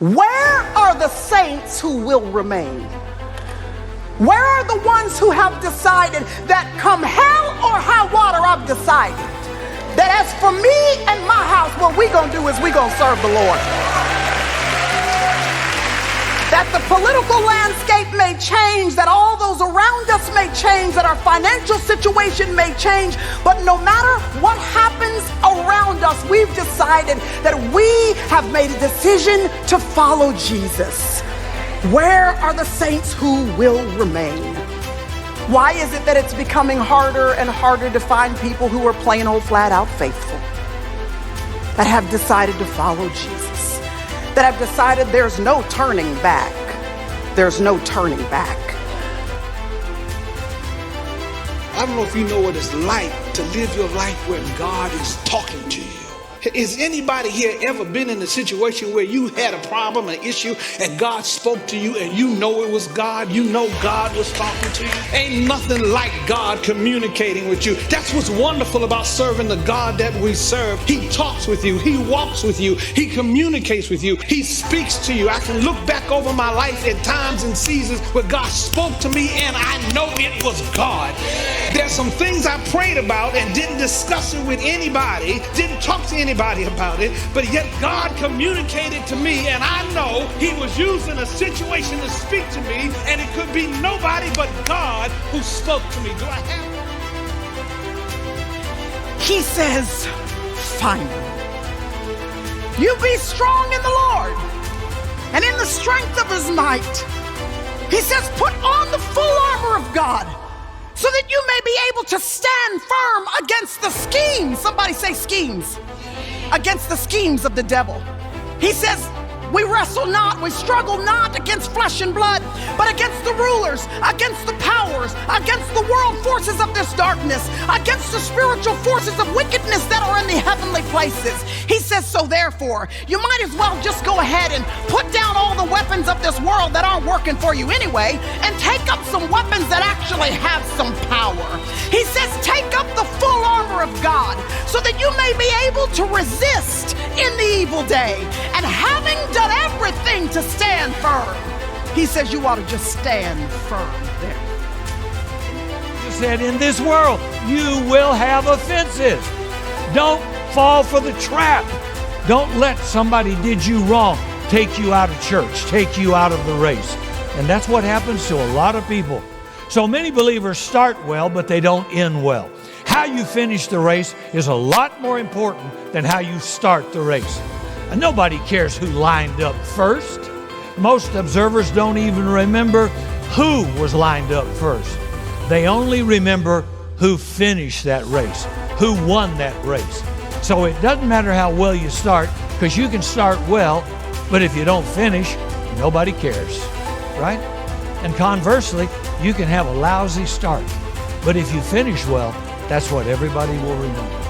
Where are the saints who will remain? Where are the ones who have decided that come hell or high water, I've decided that as for me and my house, what we gonna do is we gonna serve the Lord. That the political landscape may change, that all those around us may change, that our financial situation may change, but no matter what happens around us, we've decided that we have made a decision to follow Jesus. Where are the saints who will remain? Why is it that it's becoming harder and harder to find people who are plain old flat out faithful, that have decided to follow Jesus, that have decided there's no turning back? There's no turning back. I don't know if you know what it's like to live your life when God is talking to you. Has anybody here ever been in a situation where you had a problem, an issue, and God spoke to you and you know it was God? You know God was talking to you? Ain't nothing like God communicating with you. That's what's wonderful about serving the God that we serve. He talks with you. He walks with you. He communicates with you. He speaks to you. I can look back over my life at times and seasons where God spoke to me and I know it was God. There's some things I prayed about and didn't discuss it with anybody, didn't talk to anybody about it, but yet God communicated to me and I know he was using a situation to speak to me, and it could be nobody but God who spoke to me. Do I have it? He says, finally, you be strong in the Lord and in the strength of his might. He says, put on the full armor of God so that you may be able to stand firm against the schemes. Somebody say schemes. Against the schemes of the devil. He says, we wrestle not, we struggle not against flesh and blood, but against the rulers, against the powers, against the world forces of this darkness, against the spiritual forces of wickedness that are in the heavenly places. He says, so therefore, you might as well just go ahead and put down all the weapons of this world that aren't working for you anyway, and take up some weapons that actually have some power. He says, take up the full armor of God so that you may be able to resist in the evil day, and having done everything to stand firm. He says you ought to just stand firm there. He said, in this world, you will have offenses. Don't fall for the trap. Don't let somebody did you wrong take you out of church, take you out of the race. And that's what happens to a lot of people. So many believers start well, but they don't end well. How you finish the race is a lot more important than how you start the race. And nobody cares who lined up first. Most observers don't even remember who was lined up first. They only remember who finished that race, who won that race. So it doesn't matter how well you start, because you can start well, but if you don't finish, nobody cares, right? And conversely, you can have a lousy start, but if you finish well, that's what everybody will remember.